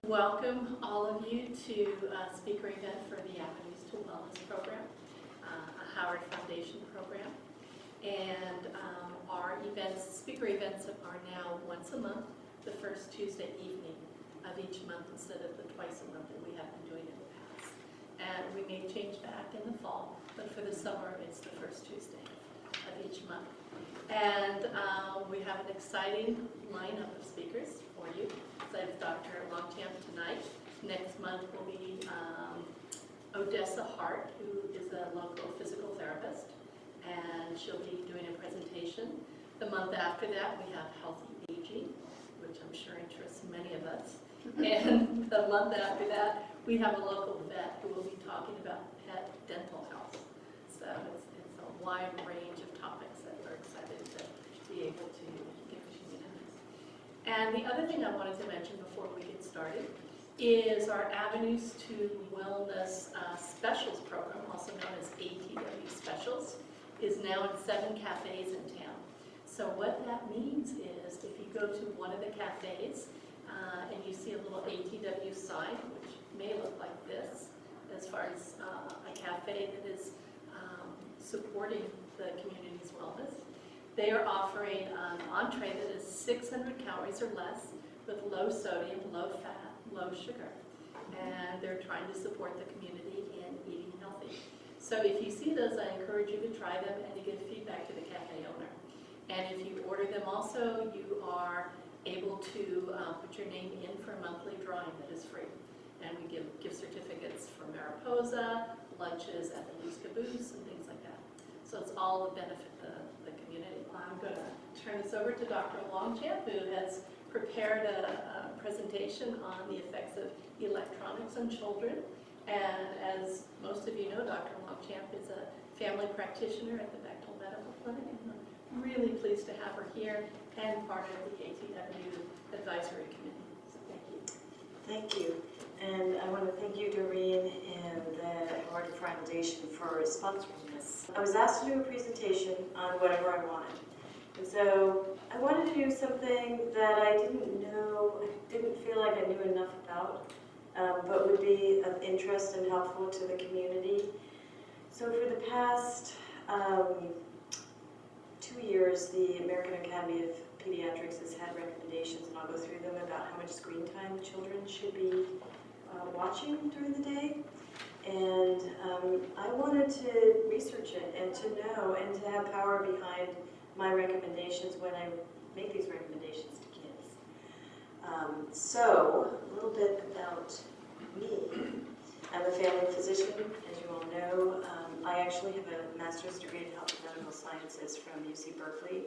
Welcome all of you to a speaker event for the Avenues to Wellness program, a Howard Foundation program. And our speaker events are now once a month, the first Tuesday evening of each month instead of the twice a month that we have been doing in the past. And we may change back in the fall, but for the summer it's the first Tuesday of each month. And we have an exciting lineup of speakers for you. Besides Dr. Longchamp tonight, next month will be Odessa Hart, who is a local physical therapist, and she'll be doing a presentation. The month after that, we have Healthy Aging, which I'm sure interests many of us. And the month after that, we have a local vet who will be talking about pet dental health. So it's a wide range of topics that we're excited to be able to give to you guys. And the other thing I wanted to mention before we get started is our Avenues to Wellness Specials program, also known as ATW Specials, is now in 7 cafes in town. So what that means is if you go to one of the cafes and you see a little ATW sign, which may look like this, as far as a cafe that is supporting the community's wellness, they are offering an entree that is 600 calories or less with low sodium, low fat, low sugar. And they're trying to support the community in eating healthy. So if you see those, I encourage you to try them and to give feedback to the cafe owner. And if you order them also, you are able to put your name in for a monthly drawing that is free. And we give gift certificates for Mariposa, lunches at the Lou's Caboose, and things like that. So it's all to benefit the community. I'm going to turn this over to Dr. Longchamp, who has prepared a presentation on the effects of electronics on children. And as most of you know, Dr. Longchamp is a family practitioner at the Baechtel Medical Clinic. And I'm really pleased to have her here and part of the ATW Advisory Committee. So thank you. Thank you. And I want to thank you, Doreen, and the Howard Foundation for sponsoring this. I was asked to do a presentation on whatever I wanted. And so I wanted to do something that I didn't feel like I knew enough about, but would be of interest and helpful to the community. So for the past 2 years, the American Academy of Pediatrics has had recommendations, and I'll go through them, about how much screen time children should be watching during the day. And I wanted to research it and to know and to have power behind my recommendations when I make these recommendations to kids. So, a little bit about me. I'm a family physician, as you all know. I actually have a master's degree in health and medical sciences from UC Berkeley.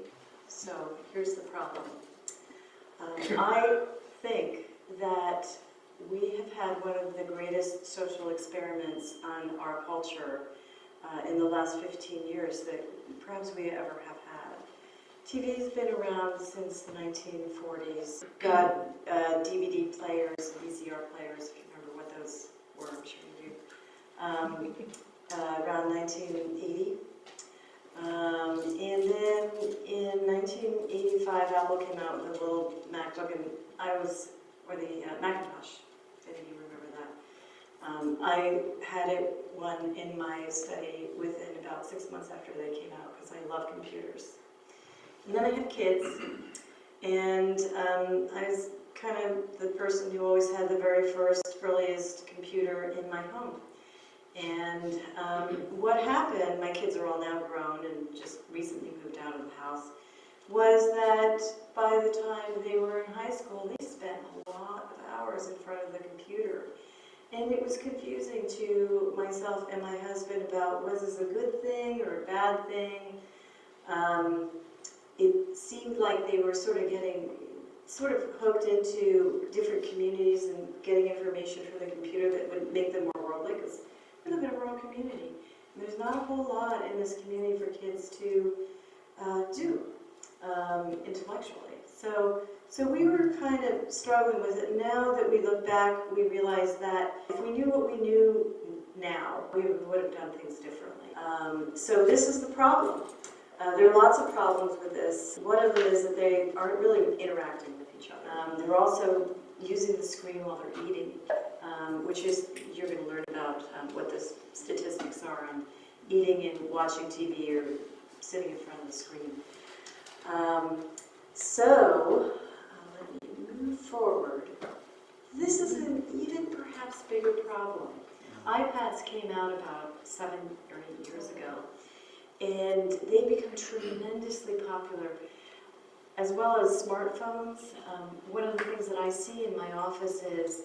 So, here's the problem. I think that we have had one of the greatest social experiments on our culture in the last 15 years that perhaps we ever have had. TV's been around since the 1940s. Got DVD players, VCR players, if you remember what those were, I'm sure you do, around 1980. And then in 1985, Apple came out with a little MacBook, and or the Macintosh, if any of you remember that. I had one in my study within about 6 months after they came out because I love computers. And then I had kids, and I was kind of the person who always had the very first, earliest computer in my home. And what happened, my kids are all now grown and just recently moved out of the house, was that by the time they were in high school, they spent a lot of hours in front of the computer. And it was confusing to myself and my husband about, was this a good thing or a bad thing? It seemed like they were sort of hooked into different communities and getting information from the computer that would make them more worldly, because we live in a rural community. And there's not a whole lot in this community for kids to do intellectually. So we were kind of struggling with it. Now that we look back, we realize that if we knew what we knew now, we would have done things differently. So this is the problem. There are lots of problems with this. One of them is that they aren't really interacting with each other. They're also using the screen while they're eating, which is, you're going to learn about what the statistics are on eating and watching TV or sitting in front of the screen. Let me move forward. This is an even perhaps bigger problem. iPads came out about 7 or 8 years ago, and they become tremendously popular, as well as smartphones. One of the things that I see in my office is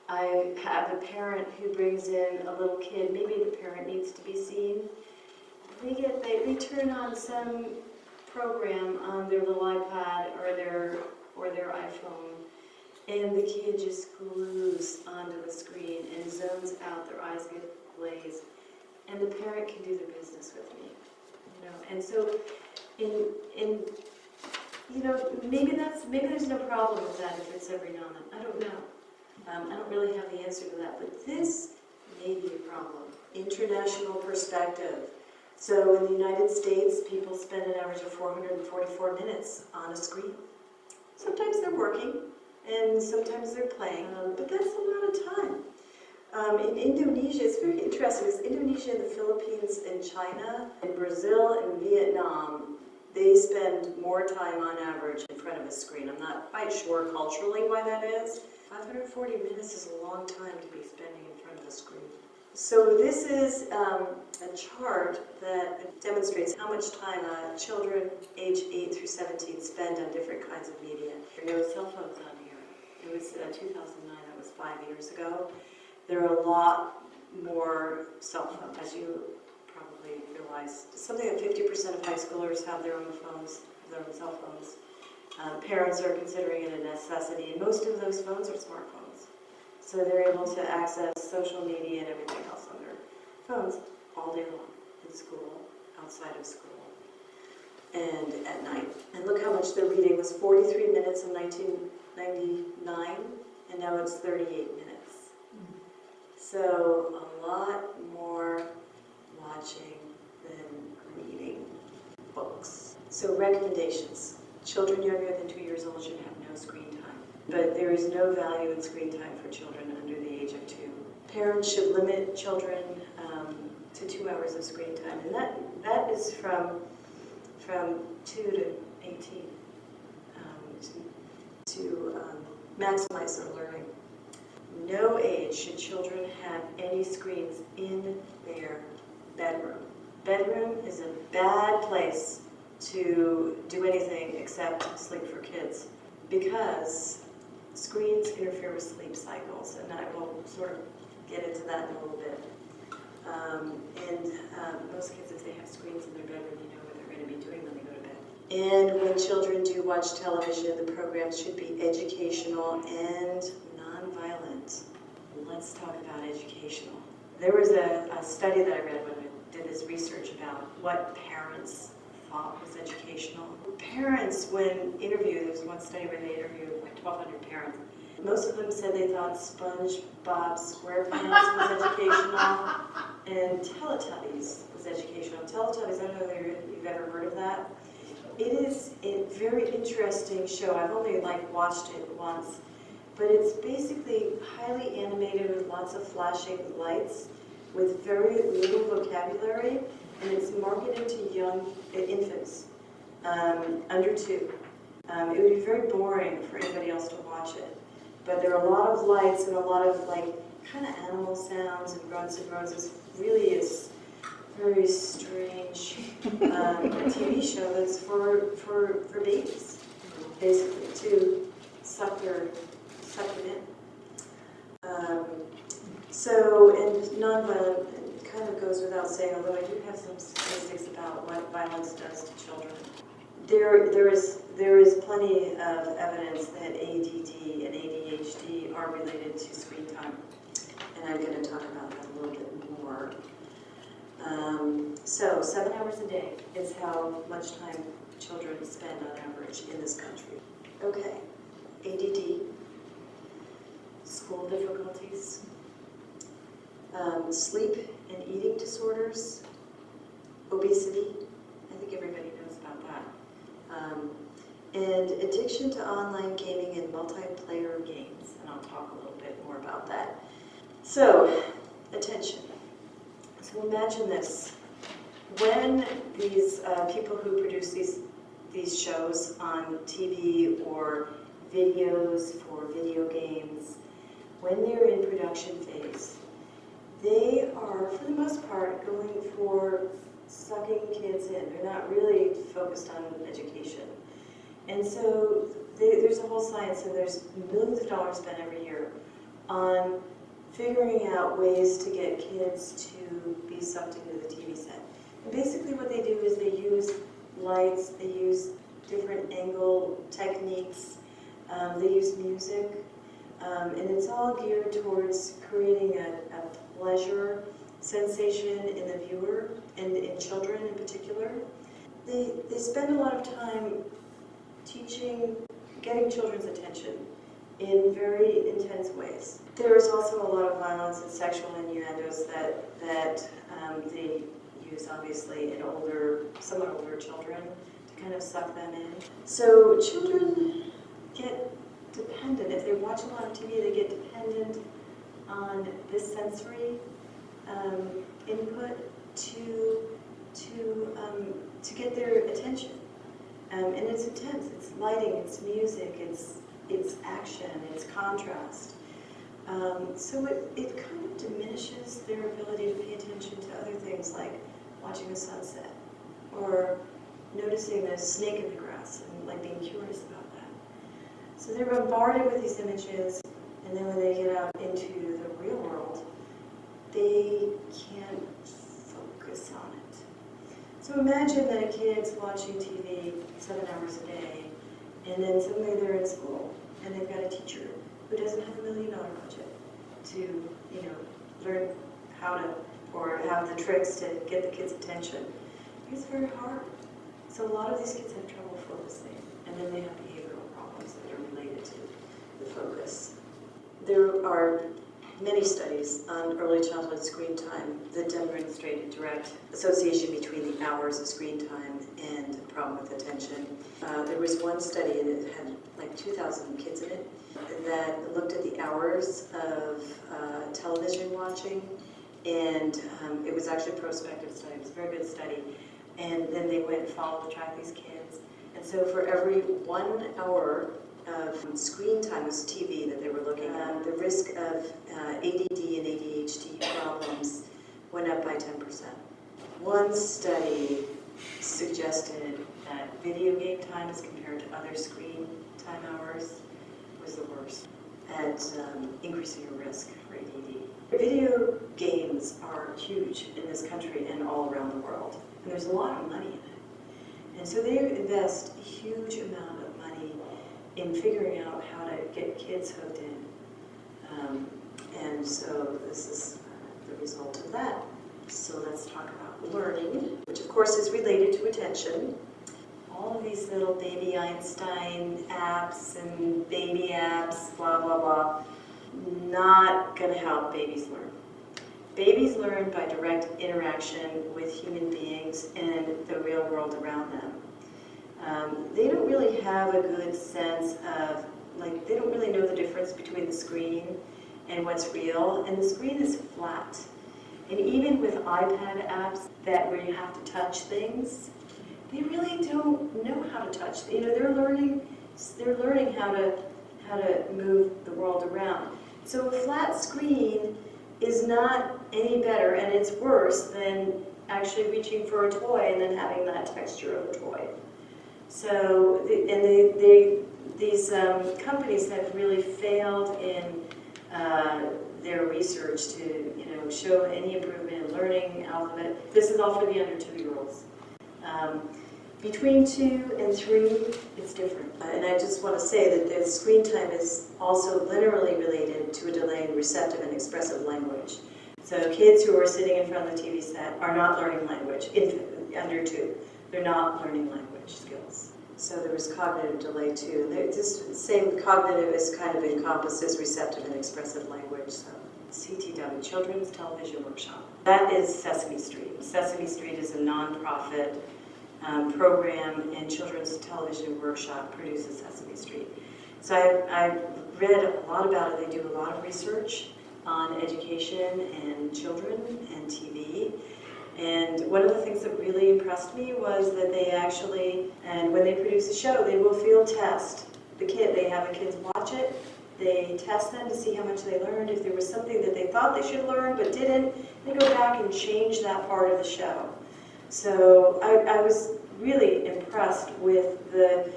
I have a parent who brings in a little kid. Maybe the parent needs to be seen. They turn on some program on their little iPad or their iPhone, and the kid just glues onto the screen and zones out. Their eyes get glazed, and the parent can do their business with me, you know. And so, maybe there's no problem with that if it's every now and then. I don't know. I don't really have the answer to that, but this may be a problem. International perspective. So in the United States, people spend an average of 444 minutes on a screen. Sometimes they're working, and sometimes they're playing, but that's a lot of time. In Indonesia, it's very interesting. It's Indonesia, the Philippines, and China, and Brazil, and Vietnam. They spend more time on average in front of a screen. I'm not quite sure culturally why that is. 540 minutes is a long time to be spending in front of a screen. So this is a chart that demonstrates how much time children age 8 through 17 spend on different kinds of media. There are no cell phones on here. It was 2009, that was 5 years ago. There are a lot more cell phones, as you probably realize. Something like 50% of high schoolers have their own phones, their own cell phones. Parents are considering it a necessity, and most of those phones are smartphones. So they're able to access social media and everything else on their phones all day long, in school, outside of school, and at night. And look how much they're reading. It was 43 minutes in 1999, and now it's 38 minutes. So a lot more watching than reading books. So recommendations. Children younger than 2 years old should have no screen time. But there is no value in screen time for children under the age of 2. Parents should limit children to 2 hours of screen time, and that is from 2 to 18 to maximize their learning. No age should children have any screens in their bedroom. Bedroom is a bad place to do anything except sleep for kids, because screens interfere with sleep cycles, and I will sort of get into that in a little bit. Most kids, if they have screens in their bedroom, you know what they're going to be doing when they go to bed. And when children do watch television, the programs should be educational and nonviolent. Let's talk about educational. There was a study that I read when I did this research about what parents thought was educational. Parents, when interviewed, there was one study where they interviewed like 1,200 parents. Most of them said they thought SpongeBob SquarePants was educational, and Teletubbies was educational. Teletubbies, I don't know if you've ever heard of that. It is a very interesting show. I've only watched it once, but it's basically highly animated with lots of flashing lights, with very little vocabulary, and it's marketed to young infants, under 2. It would be very boring for anybody else to watch it. But there are a lot of lights and a lot of kind of animal sounds and grunts and groans. It really is very strange TV show that's for babies, basically, to suck it in. And nonviolent, it kind of goes without saying, although I do have some statistics about what violence does to children. There is plenty of evidence that ADD and ADHD are related to screen time, and I'm going to talk about that a little bit more. So 7 hours a day is how much time children spend on average in this country. Okay, ADD, school difficulties, sleep and eating disorders, obesity. I think everybody knows about that. And addiction to online gaming and multiplayer games. And I'll talk a little bit more about that. So, attention. So imagine this. When these people who produce these shows on TV or videos for video games, when they're in production phase, they are, for the most part, going for sucking kids in. They're not really focused on education. And so there's a whole science, and there's millions of dollars spent every year on figuring out ways to get kids to be sucked into the TV set. And basically what they do is they use lights, they use different angle techniques, they use music, and it's all geared towards creating a pleasure sensation in the viewer, and in children in particular. They spend a lot of time getting children's attention in very intense ways. There is also a lot of violence and sexual innuendos that they use, obviously, in somewhat older children to kind of suck them in. So children get dependent. If they watch a lot of TV, they get dependent on this sensory input to get their attention. And it's intense. It's lighting, it's music, it's action, it's contrast. So it kind of diminishes their ability to pay attention to other things like watching a sunset or noticing a snake in the grass and like being curious about that. So they're bombarded with these images, and then when they get out into the real world, they can't focus on it. So imagine that a kid's watching TV 7 hours a day, and then suddenly they're in school, and they've got a teacher who doesn't have $1 million budget to, learn how to, or have the tricks to get the kids' attention. It's very hard. So a lot of these kids have trouble focusing, and then they have behavioral problems that are related to the focus. There are many studies on early childhood screen time that demonstrate a direct association between the hours of screen time and the problem with attention. There was one study, and it had like 2,000 kids in it, that looked at the hours of television watching, and it was actually a prospective study. It was a very good study. And then they went and followed, tracked these kids. And so for every 1 hour of screen time, was TV that they were looking at, the risk of ADD and ADHD problems went up by 10%. One study suggested that video game time as compared to other screen time hours was the worst at increasing your risk for ADD. Video games are huge in this country and all around the world. And there's a lot of money in it. And so they invest a huge amount of money in figuring out how to get kids hooked in. And so this is the result of that. So let's talk about learning, which of course is related to attention. All of these little baby Einstein apps and baby apps, blah, blah, blah, not going to help babies learn. Babies learn by direct interaction with human beings and the real world around them. They don't really have a good sense of, they don't really know the difference between the screen and what's real, and the screen is flat. And even with iPad apps where you have to touch things, they really don't know how to touch. They're learning how to move the world around. So a flat screen is not any better, and it's worse than actually reaching for a toy and then having that texture of a toy. So, these companies have really failed in their research to, show any improvement in learning, alphabet. This is all for the under 2-year-olds. Between 2 and 3, it's different. And I just want to say that the screen time is also linearly related to a delay in receptive and expressive language. So kids who are sitting in front of the TV set are not learning language, under 2. They're not learning language skills. So there was cognitive delay too. This same cognitive is kind of encompasses receptive and expressive language. So CTW, Children's Television Workshop. That is Sesame Street. Sesame Street is a nonprofit program, and Children's Television Workshop produces Sesame Street. So I read a lot about it. They do a lot of research on education and children and TV. And one of the things that really impressed me was that they actually, and when they produce a show, they will field test the kid. They have the kids watch it. They test them to see how much they learned. If there was something that they thought they should learn but didn't, they go back and change that part of the show. So I was really impressed with the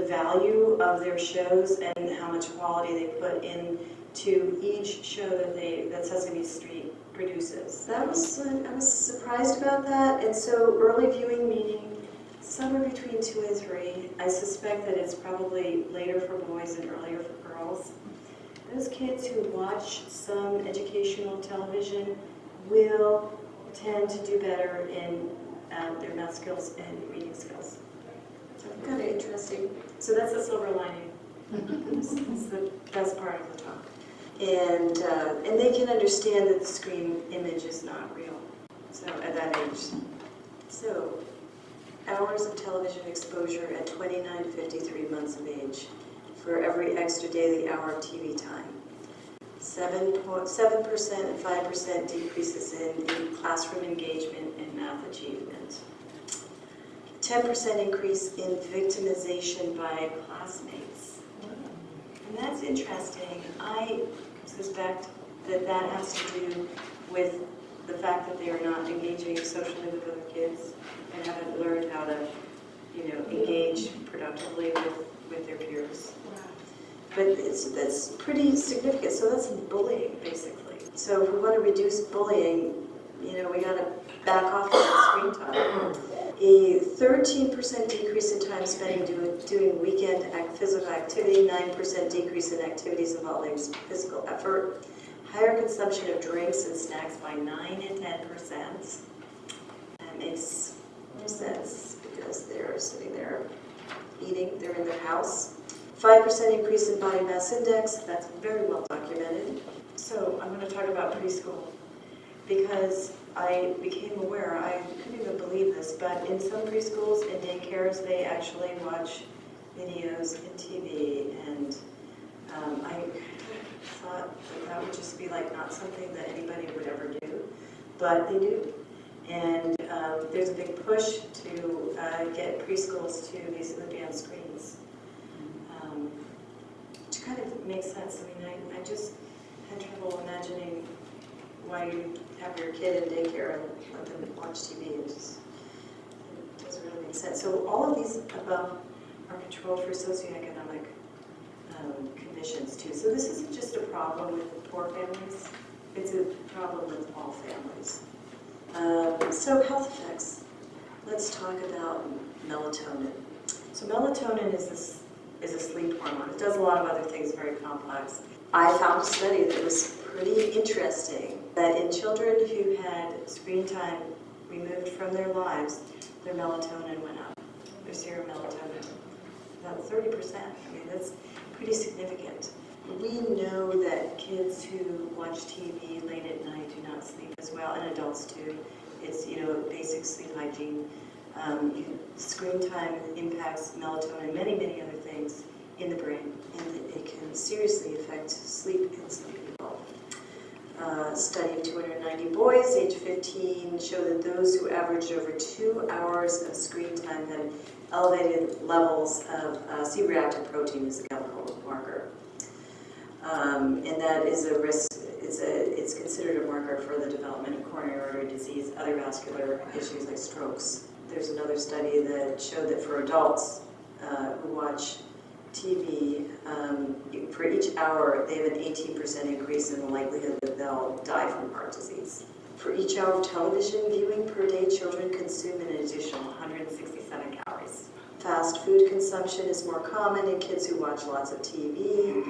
value of their shows and how much quality they put into each show that Sesame Street produces. I was surprised about that, and so early viewing meaning somewhere between 2 and 3. I suspect that it's probably later for boys and earlier for girls. Those kids who watch some educational television will tend to do better in their math skills and reading skills. So kind of interesting. So that's the silver lining. It's the best part of the talk. And they can understand that the screen image is not real. So at that age. So hours of television exposure at 29 to 53 months of age for every extra daily hour of TV time. 7% and 5% decreases in classroom engagement and math achievement. 10% increase in victimization by classmates. And that's interesting. I suspect that that has to do with the fact that they are not engaging socially with other kids and haven't learned how to, engage productively with their peers. But that's pretty significant. So that's bullying, basically. So if we want to reduce bullying, we got to back off that screen time. A 13% decrease in time spent doing weekend physical activity, 9% decrease in activities involving physical effort, higher consumption of drinks and snacks by 9 and 10%. That makes no sense because they're sitting there eating, they're in their house. 5% increase in body mass index, that's very well documented. So I'm going to talk about preschool because I became aware, I couldn't even believe this, but in some preschools and daycares, they actually watch videos and TV, and I thought that would just be like not something that anybody would ever do, but they do. And there's a big push to get preschools to basically be on screens, which kind of makes sense. I mean, I just had trouble imagining why you have your kid in daycare and let them watch TV. It doesn't really make sense. So all of these above are controlled for socioeconomic conditions too. So this isn't just a problem with poor families, it's a problem with all families. So health effects. Let's talk about melatonin. So melatonin is a sleep hormone. It does a lot of other things, very complex. I found a study that was pretty interesting, that in children who had screen time removed from their lives, their melatonin went up, their serum melatonin, about 30%. I mean, that's pretty significant. We know that kids who watch TV late at night do not sleep as well, and adults too. It's, basic sleep hygiene. Screen time impacts melatonin and many, many other things in the brain, and it can seriously affect sleep in some people. A study of 290 boys, age 15, showed that those who averaged over 2 hours of screen time had elevated levels of C-reactive protein, is a chemical marker. And that is a risk, it's considered a marker for the development of coronary artery disease, other vascular issues like strokes. There's another study that showed that for adults who watch TV, for each hour, they have an 18% increase in the likelihood that they'll die from heart disease. For each hour of television viewing per day, children consume an additional 167 calories. Fast food consumption is more common in kids who watch lots of TV.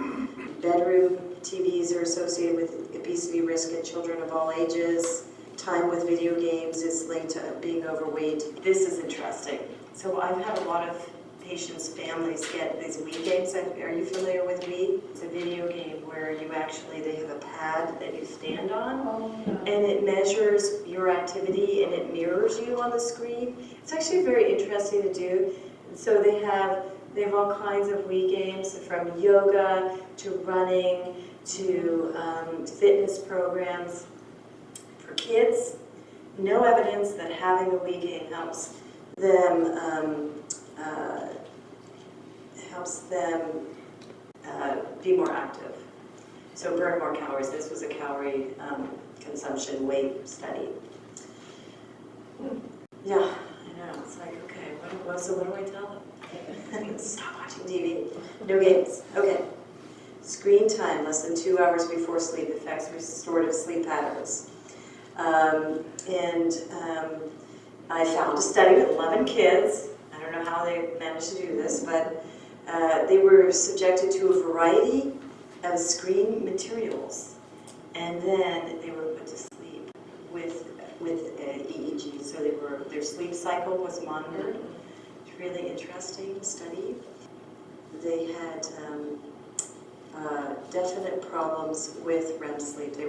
Bedroom TVs are associated with obesity risk in children of all ages. Time with video games is linked to being overweight. This is interesting. So I've had a lot of patients' families get these Wii games. Are you familiar with Wii? It's a video game where they have a pad that you stand on, and it measures your activity and it mirrors you on the screen. It's actually very interesting to do. And so they have They have all kinds of Wii games, from yoga to running to fitness programs. For kids, no evidence that having a Wii game helps them be more active. So burn more calories. This was a calorie consumption weight study. Yeah, I know. It's like, okay, so what do I tell them? Stop watching TV. No games. Okay. Screen time, less than 2 hours before sleep, affects restorative sleep patterns. I found a study with 11 kids. I don't know how they managed to do this, but they were subjected to a variety of screen materials, and then they were put to sleep with EEG. So their sleep cycle was monitored. It's a really interesting study. They had definite problems with REM sleep. They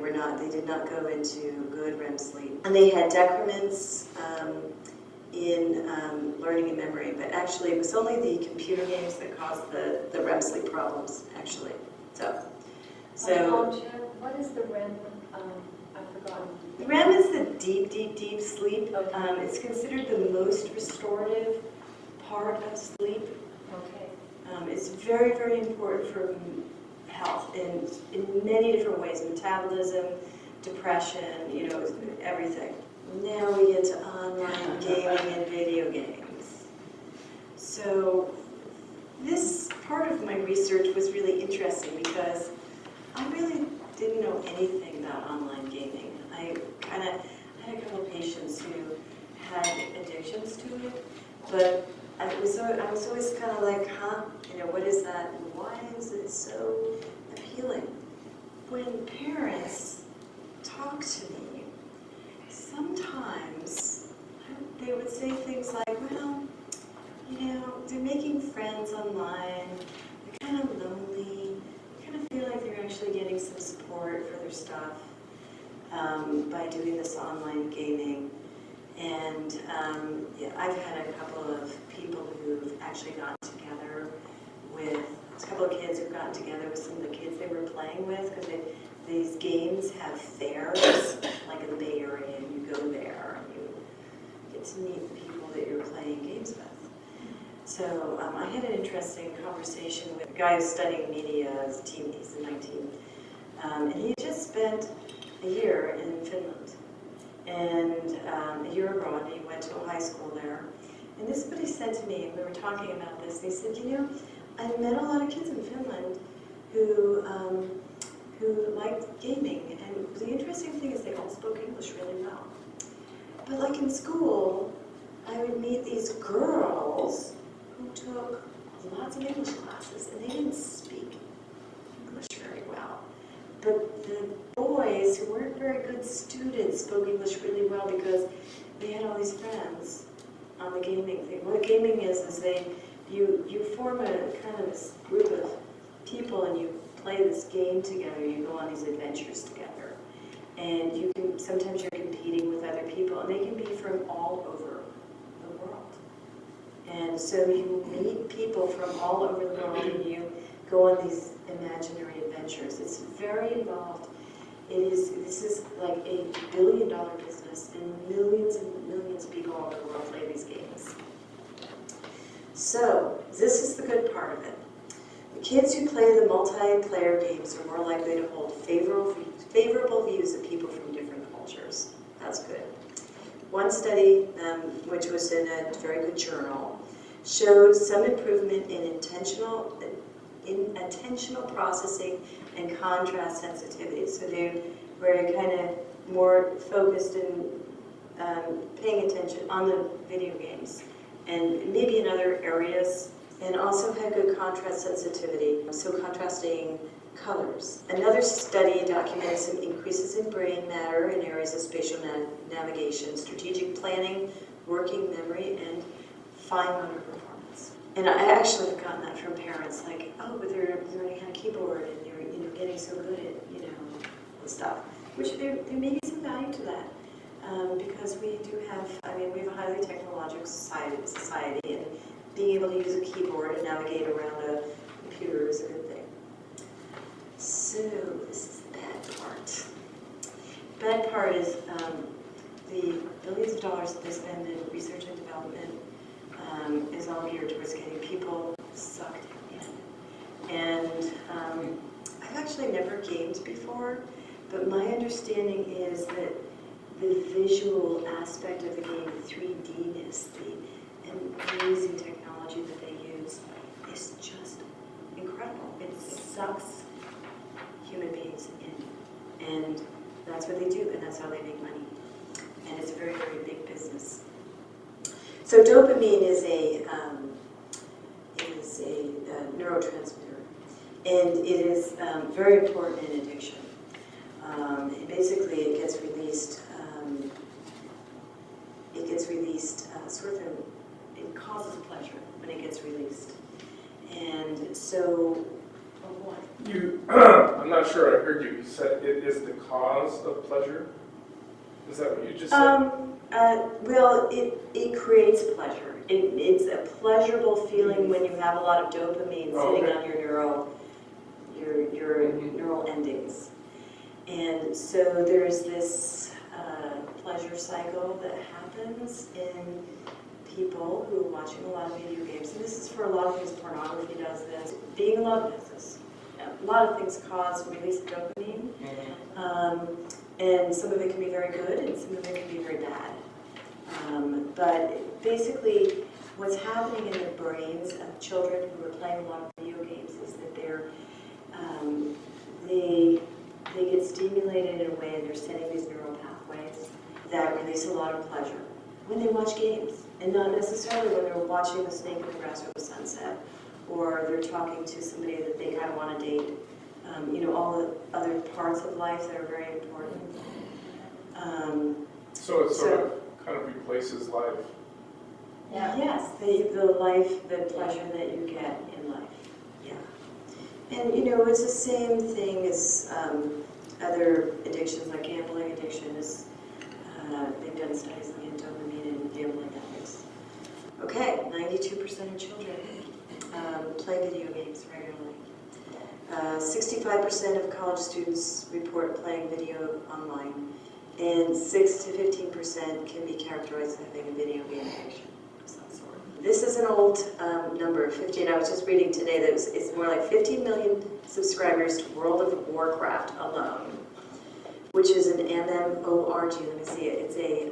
did not go into good REM sleep, and they had decrements in learning and memory. But actually, it was only the computer games that caused the REM sleep problems. Actually, so what is the REM? I've forgotten. REM is the deep, deep, deep sleep. Okay. It's considered the most restorative part of sleep. Okay. It's very, very important for health in many different ways: metabolism, depression, everything. Now we get to online gaming and video games. So this part of my research was really interesting because I really didn't know anything about online gaming. I had a couple of patients who had addictions to it, but I was always kind of like, what is that? Why is it so appealing? When parents talk to me, sometimes they would say things like, well, they're making friends online, they're kind of lonely, they kind of feel like they're actually getting some support for their stuff by doing this online gaming. And I've had a couple of people who've actually gotten together with, a couple of kids who've gotten together with some of the kids they were playing with, because these games have fairs, like in the Bay Area, and you go there and you get to meet the people that you're playing games with. So I had an interesting conversation with a guy who's studying media as a teen, he's 19, and he just spent a year in Finland, and a year abroad. He went to a high school there, and this is what he said to me. We were talking about this, and he said, I met a lot of kids in Finland who liked gaming, and the interesting thing is they all spoke English really well. But like in school, I would meet these girls who took lots of English classes, and they didn't speak English very well. But the boys who weren't very good students spoke English really well because they had all these friends on the gaming thing. What gaming is you form a kind of this group of people, and you play this game together. You go on these adventures together, and sometimes you're competing with other people, and they can be from all over the world. And so you meet people from all over the world, and you go on these imaginary adventures. It's very involved. This is like a billion-dollar business, and millions of people all over the world play these games. So this is the good part of it. The kids who play the multiplayer games are more likely to hold favorable views of people from different cultures. That's good. One study, which was in a very good journal, showed some improvement in attentional processing and contrast sensitivity. So they were kind of more focused in paying attention on the video games and maybe in other areas, and also had good contrast sensitivity, so contrasting colors. Another study documented some increases in brain matter in areas of spatial navigation, strategic planning, working memory, and fine motor performance. And I actually have gotten that from parents, like, oh, but they're learning how to keyboard, and they're getting so good at and stuff. Which there may be some value to that, because we do have, we have a highly technological society, and being able to use a keyboard and navigate around a computer is a good thing. So this is the bad part. Bad part is the billions of dollars that they spend in research and development is all geared towards getting people sucked in. And I've actually never gamed before, but my understanding is that the visual aspect of the game, the 3D-ness, the amazing technology that they use is just incredible. It sucks human beings in. And that's what they do, and that's how they make money. And it's a very, very big business. So dopamine is a neurotransmitter, and it is very important in addiction. Basically, it gets released. Sort of. It causes pleasure when it gets released, and so. Oh, what? I'm not sure I heard you. You said it is the cause of pleasure. Is that what you just said? Well, it creates pleasure. It's a pleasurable feeling when you have a lot of dopamine sitting on your neural endings. And so there's this pleasure cycle that happens in people who are watching a lot of video games. And this is for a lot of things. Pornography does this. Being in love does this. A lot of things cause release of dopamine. And some of it can be very good, and some of it can be very bad. But basically, what's happening in the brains of children who are playing a lot of video games is that they get stimulated in a way, and they're sending these neural pathways that release a lot of pleasure when they watch games, and not necessarily when they're watching The Snake in the Grass or The Sunset, or they're talking to somebody that they kind of want to date. All the other parts of life that are very important. So it sort of kind of replaces life. Yeah. Yes, the pleasure that you get in life. Yeah. And it's the same thing as other addictions, like gambling addiction is, they've done studies looking at dopamine and gambling addicts. Okay, 92% of children play video games regularly. 65% of college students report playing video online, and 6 to 15% can be characterized as having a video game addiction of some sort. This is an old number, 15. I was just reading today that it's more like 15 million subscribers to World of Warcraft alone, which is an MMORG. Let me see it. It's a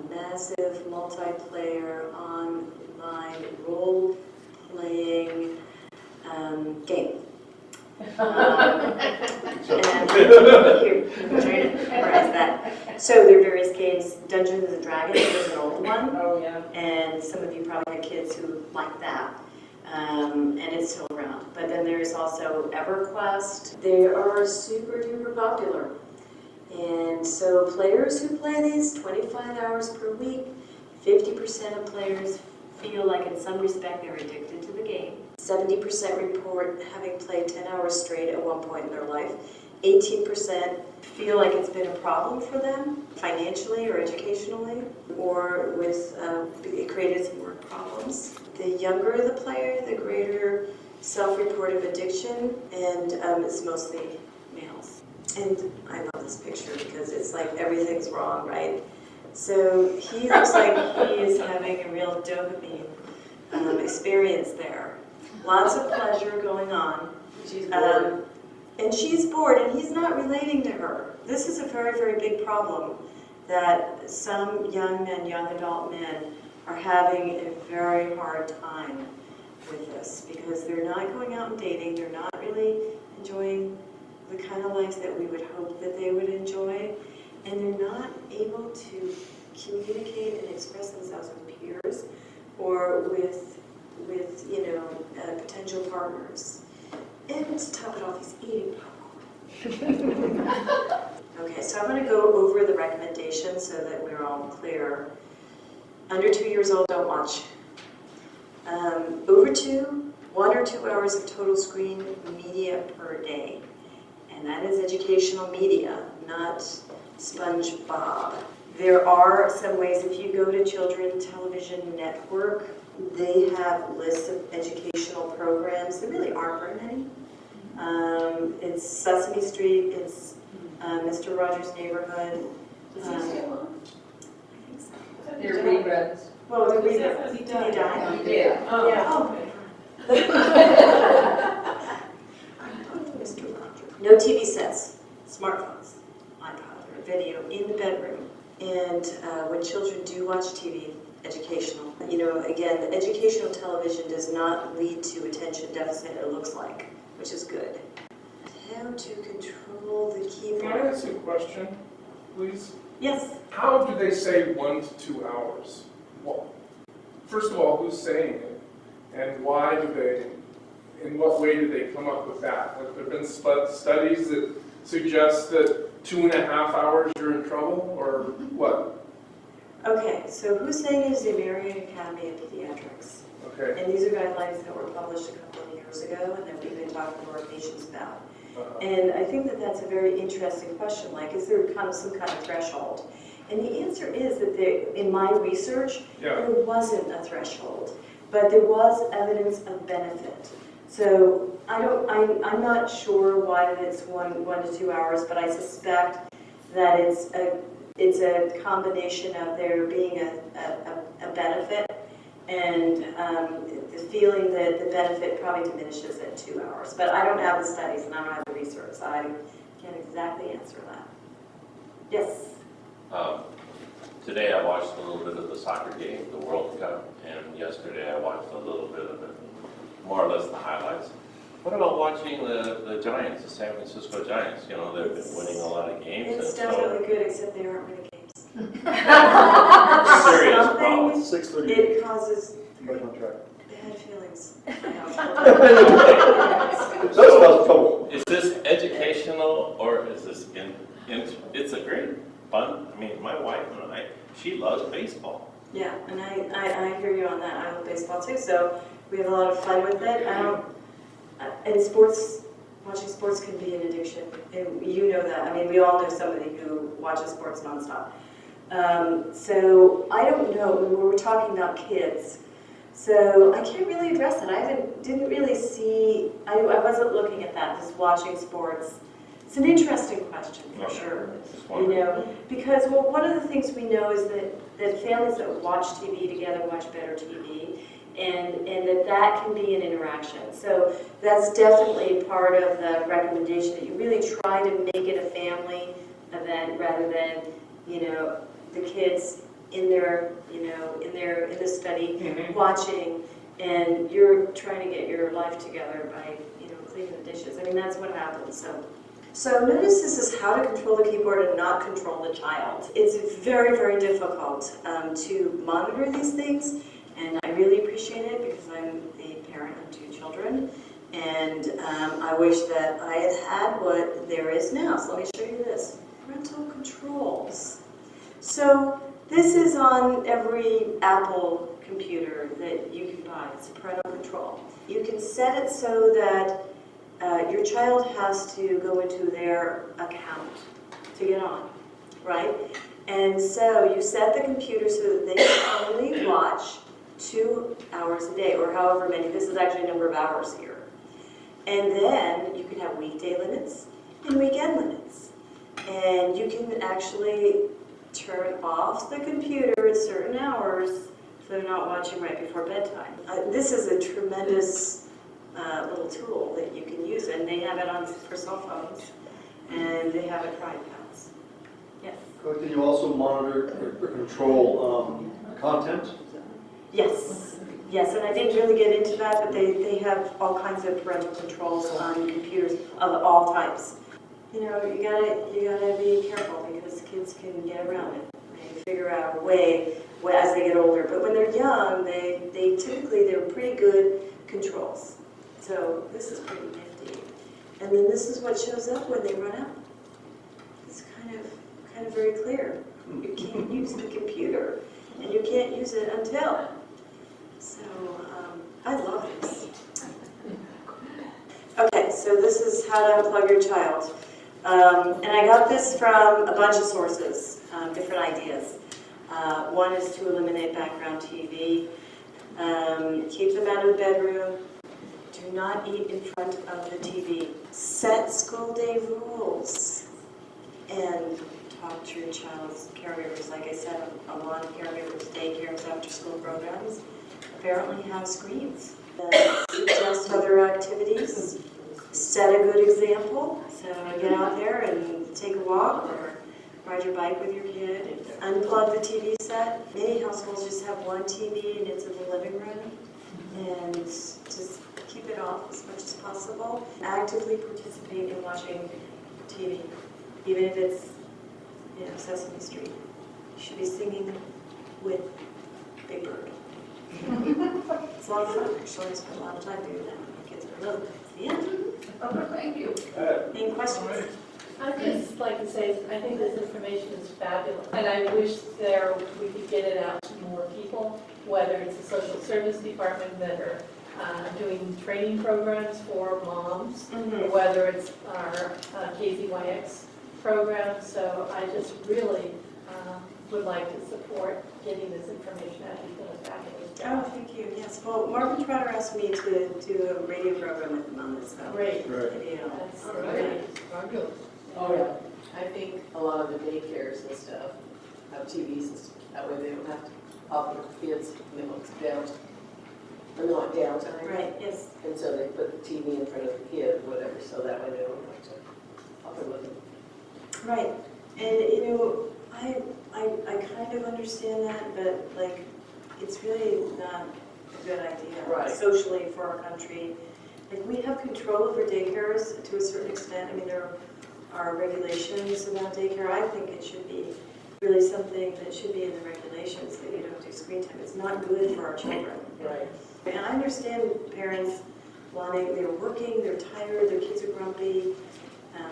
massive multiplayer online role-playing game. And here, I'm trying to memorize that. So there are various games. Dungeons and Dragons is an old one. Oh, yeah. And some of you probably had kids who like that. And it's still around. But then there's also EverQuest. They are super duper popular. And so players who play these 25 hours per week, 50% of players feel like in some respect they're addicted to the game. 70% report having played 10 hours straight at one point in their life. 18% feel like it's been a problem for them, financially or educationally, or with it created some work problems. The younger the player, the greater self-reported addiction, and it's mostly males. And I love this picture because it's like everything's wrong, right? So he looks like he is having a real dopamine experience there. Lots of pleasure going on. She's bored. And she's bored, and he's not relating to her. This is a very, very big problem that some young men, young adult men, are having a very hard time with this because they're not going out and dating. They're not really enjoying the kind of life that we would hope that they would enjoy. And they're not able to communicate and express themselves with peers or with potential partners. And to top it off, he's eating popcorn. Okay, so I'm going to go over the recommendations so that we're all clear. Under 2 years old, don't watch. Over 1 or 2 hours of total screen media per day. And that is educational media, not SpongeBob. There are some ways, if you go to Children Television Network, they have lists of educational programs. There really aren't very many. It's Sesame Street, it's Mr. Rogers' Neighborhood. Does he still on? I think so. They're reruns. Well, the Is that reruns. what he Did he died? die? He did. Oh. Yeah. Okay. Mr. Rogers. No TV sets, smartphones, iPod, or video in the bedroom. And when children do watch TV, educational, again, the educational television does not lead to attention deficit, it looks like, which is good. How to control the Can I keyboard? ask you a question, please? Yes. How do they say 1 to 2 hours? Well, first of all, who's saying it? And why do they, in what way do they come up with that? Have there been studies that suggest that 2.5 hours you're in trouble, or what? Okay, so who's saying is the American Academy of Pediatrics. Okay. And these are guidelines that were published a couple of years ago and that we've been talking to our patients about. Uh-huh. And I think that that's a very interesting question, like, is there kind of some kind of threshold? And the answer is that in my research, Yeah. there wasn't a threshold, but there was evidence of benefit. So I'm not sure why it's 1 to 2 hours, but I suspect that it's a combination of there being a benefit and the feeling that the benefit probably diminishes at 2 hours. But I don't have the studies and I don't have the research, so I can't exactly answer that. Yes? Today I watched a little bit of the soccer game, the World Cup, and yesterday I watched a little bit of it, more or less the highlights. What about watching the Giants, the San Francisco Giants? You know, they've been winning a lot of games. It's and so definitely good, except they aren't winning games. serious Something, problems. 6:30. it causes Back on track. bad feelings. That's about trouble. Is this educational or is this it's a great fun. I mean, my wife and I, she loves baseball. Yeah, and I hear you on that. I love baseball too, so we have a lot of fun with it. And sports, watching sports can be an addiction, and you know that. I mean, we all know somebody who watches sports nonstop. So I don't know, when we're talking about kids, so I can't really address it. Didn't really see, I wasn't looking at that, just watching sports. It's an interesting question, for sure. Just You wondering. know, because, well, one of the things we know is that families that watch TV together watch better TV, and that can be an interaction. So that's definitely part of the recommendation, that you really try to make it a family event rather than, the kids in their, in the study watching, and you're trying to get your life together by, cleaning the dishes. I mean, that's what happens, So notice this is how to control the keyboard and not control the child. It's very, very difficult to monitor these things, and I really appreciate it because I'm the parent of 2 children, and I wish that I had what there is now. So let me show you this. Parental controls. So this is on every Apple computer that you can buy. It's a parental control. You can set it so that your child has to go into their account to get on, right? And so you set the computer so that they can only watch 2 hours a day, or however many. This is actually a number of hours here. And then you can have weekday limits and weekend limits. And you can actually turn off the computer at certain hours so they're not watching right before bedtime. This is a tremendous little tool that you can use, and they have it on for cell phones, and they have it for iPads. Yes? Can you also monitor or control content? Yes. Yes, and I didn't really get into that, but they have all kinds of parental controls on computers of all types. You gotta be careful because kids can get around it. They figure out a way as they get older. But when they're young, they typically, they're pretty good controls. So this is pretty nifty. And then this is what shows up when they run out. It's kind of very clear. You can't use the computer, and you can't use it until. So I love this. Okay, so this is how to unplug your child. And I got this from a bunch of sources, different ideas. One is to eliminate background TV, keep them out of the bedroom, do not eat in front of the TV, set school day rules, and talk to your child's caregivers. Like I said, a lot of caregivers, daycares, after-school programs apparently have screens. Suggest other activities, set a good example. So get out there and take a walk or ride your bike with your kid. Unplug the TV set. Many households just have one TV and it's in the living room. And just keep it off as much as possible. Actively participate in watching TV, even if it's, you know, Sesame Street. You should be singing with Big Bird. It's a lot of fun, actually. I spend a lot of time doing that when my kids are little. Yeah. Thank you. Any questions? I'd just like to say, I think this information is fabulous, and I wish we could get it out to more people, whether it's the social service department that are doing training programs for moms, or whether it's our KZYX program. So I just really would like to support getting this information out. You've done a fabulous Oh, job. thank you. Yes. Well, Marvin Trotter asked me to do a radio program with him on this. So Great. Right. yeah. That's All right. great. Fabulous. Oh, yeah. I think a lot of the daycares and stuff have TVs and stuff. That way they don't have to pop their kids when they want down, or not downtime. Right. Yes. And so they put the TV in front of the kid or whatever, so that way they don't have to pop it with them. Right. And you know, I kind of understand that, but like, it's really not a good idea Right. socially for our country. Like, we have control over daycares to a certain extent. I mean, there are regulations about daycare. I think it should be really something that should be in the regulations, that you don't do screen time. It's not good for our children. Right. And I understand parents wanting, they're working, they're tired, their kids are grumpy.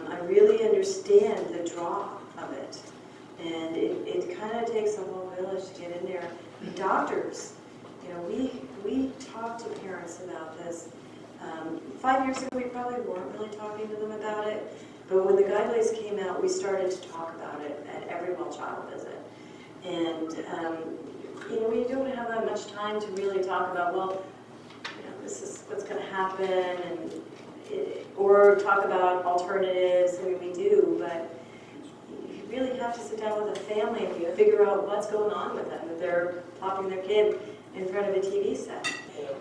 I really understand the draw of it. And it kind of takes a whole village to get in there. And doctors, you know, we talk to parents about this. 5 years ago, we probably weren't really talking to them about it. But when the guidelines came out, we started to talk about it at every well-child visit. And, you know, we don't have that much time to really talk about, well, you know, this is what's going to happen, and or talk about alternatives. I mean, we do, but you really have to sit down with a family and you figure out what's going on with them, that they're popping their kid in front of a TV set.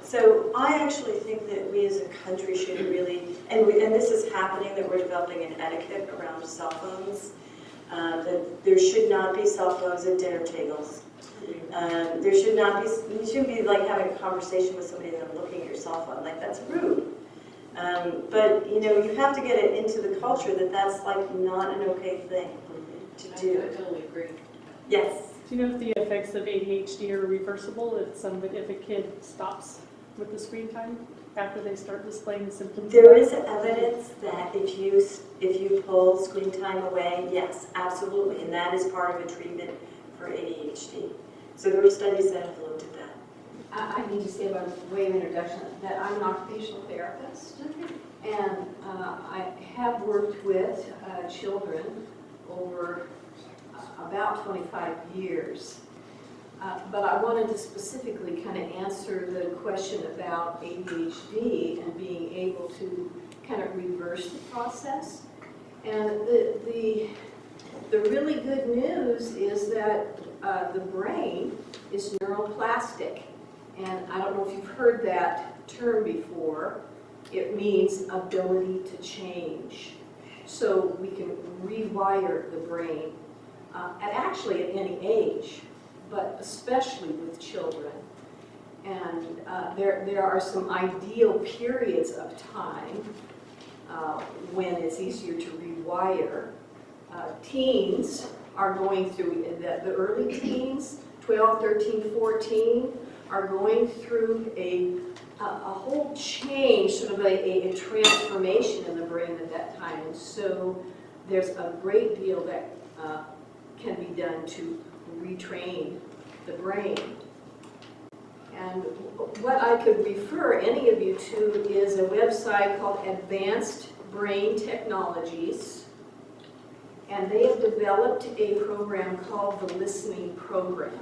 So I actually think that we as a country should really, and this is happening, that we're developing an etiquette around cell phones, that there should not be cell phones at dinner tables. There should not be, you shouldn't be like having a conversation with somebody and then looking at your cell phone, like that's rude. But you know, you have to get it into the culture that that's like not an okay thing to do. I totally agree. Yes. Do you know if the effects of ADHD are reversible if a kid stops with the screen time after they start displaying the symptoms? There is evidence that if you pull screen time away, yes, absolutely, and that is part of a treatment for ADHD. So there are studies that have looked at that. I need to say by way of introduction that I'm an occupational therapist, and I have worked with children over about 25 years. But I wanted to specifically kind of answer the question about ADHD and being able to kind of reverse the process. And the really good news is that the brain is neuroplastic. And I don't know if you've heard that term before. It means ability to change. So we can rewire the brain, and actually at any age, but especially with children. And there are some ideal periods of time when it's easier to rewire. Teens are going through, the early teens, 12, 13, 14, are going through a whole change, sort of a transformation in the brain at that time. And so there's a great deal that can be done to retrain the brain. And what I could refer any of you to is a website called Advanced Brain Technologies, And they have developed a program called the Listening Program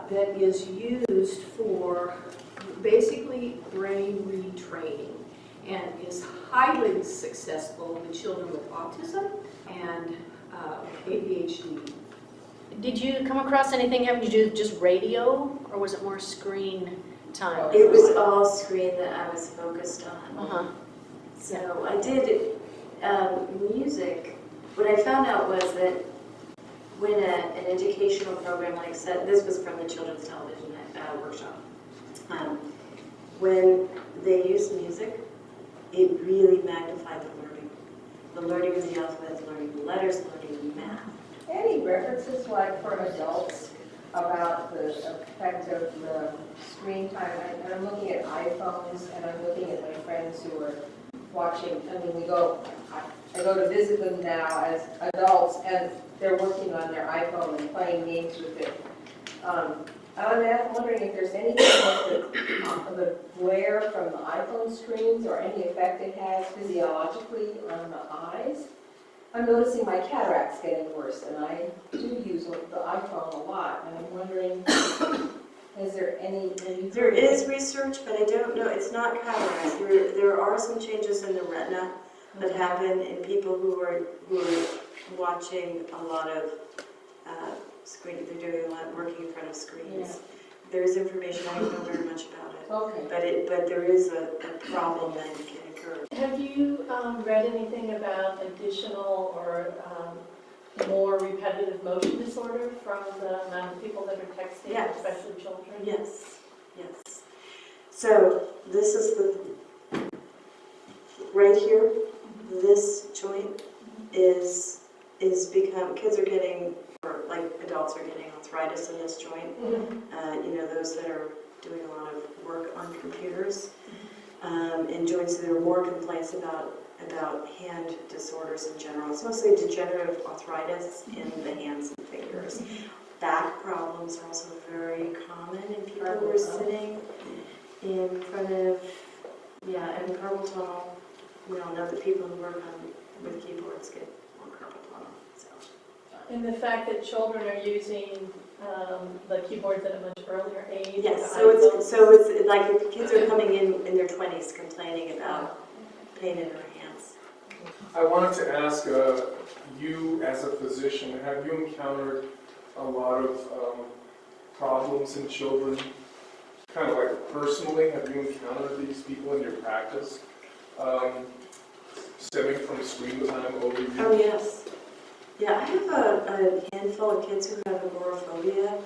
that is used for basically brain retraining and is highly successful with children with autism and ADHD. Did you come across anything having to do with just radio, or was it more screen time? It was all screen that I was focused on. Uh-huh. So I did music. What I found out was that when an educational program like this was from the Children's Television Workshop, when they used music, it really magnified the learning of the alphabet, the learning of the letters, the learning of math. Any references, like for adults, about the effect of the screen time? And I'm looking at iPhones, and I'm looking at my friends who are watching. I mean, I go to visit them now as adults, and they're working on their iPhone and playing games with it. I'm wondering if there's anything of the glare from the iPhone screens or any effect it has physiologically on the eyes. I'm noticing my cataracts getting worse, and I do use the iPhone a lot, and I'm wondering, is there any... There is research, but I don't know, it's not cataracts. There are some changes in the retina that happen in people who are watching a lot of screen, they're doing a lot of working in front of screens. Yeah. There is information, I don't know very much about it. Okay. But there is a problem that can occur. Have you read anything about additional or more repetitive motion disorder from the amount of people that are texting, Yes. especially children? Yes, yes. So this is right here, this joint is kids are getting, or like adults are getting arthritis in this joint. Those that are doing a lot of work on computers and joints. There are more complaints about hand disorders in general. It's mostly degenerative arthritis in the hands and fingers. Back problems are also very common in people who are sitting in front of, and carpal tunnel. We all know that people who work with keyboards get more carpal tunnel. So. And the fact that children are using the keyboards at a much earlier age. Yes, the so it's like if kids are coming in their 20s complaining about pain in their hands. I wanted to ask you as a physician, have you encountered a lot of problems in children? Kind of like personally, have you encountered these people in your practice stemming from screen time over years? Oh, yes. Yeah, I have a handful of kids who have agoraphobia,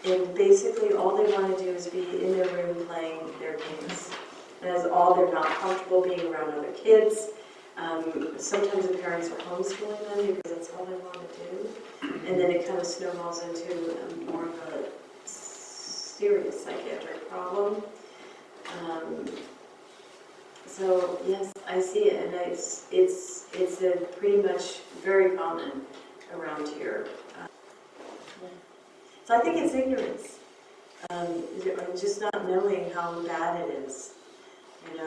and basically all they want to do is be in their room playing their games. And that's all, they're not comfortable being around other kids. Sometimes the parents are homeschooling them because that's all they want to do. And then it kind of snowballs into more of a serious psychiatric problem. So yes, I see it, and it's a pretty much very common around here. So I think it's ignorance, just not knowing how bad it is.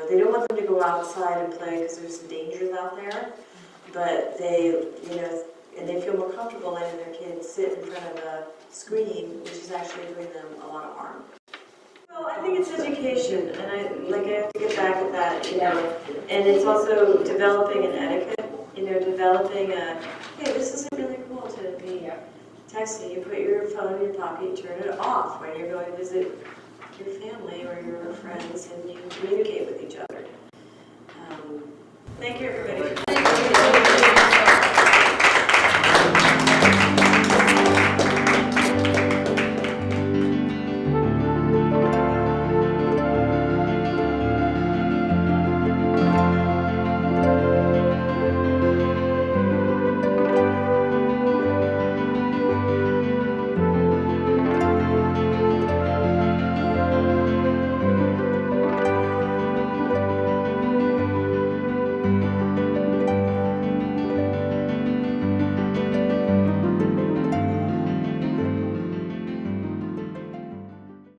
They don't want them to go outside and play because there's some dangers out there, but they feel more comfortable letting their kids sit in front of a screen, which is actually doing them a lot of harm. Well, I think it's education, and I have to get back at that, and it's also developing an etiquette, developing hey, this isn't really cool to be texting. You put your phone in your pocket, you turn it off when you're going to visit your family or your friends, and you communicate with each other. Thank you, everybody.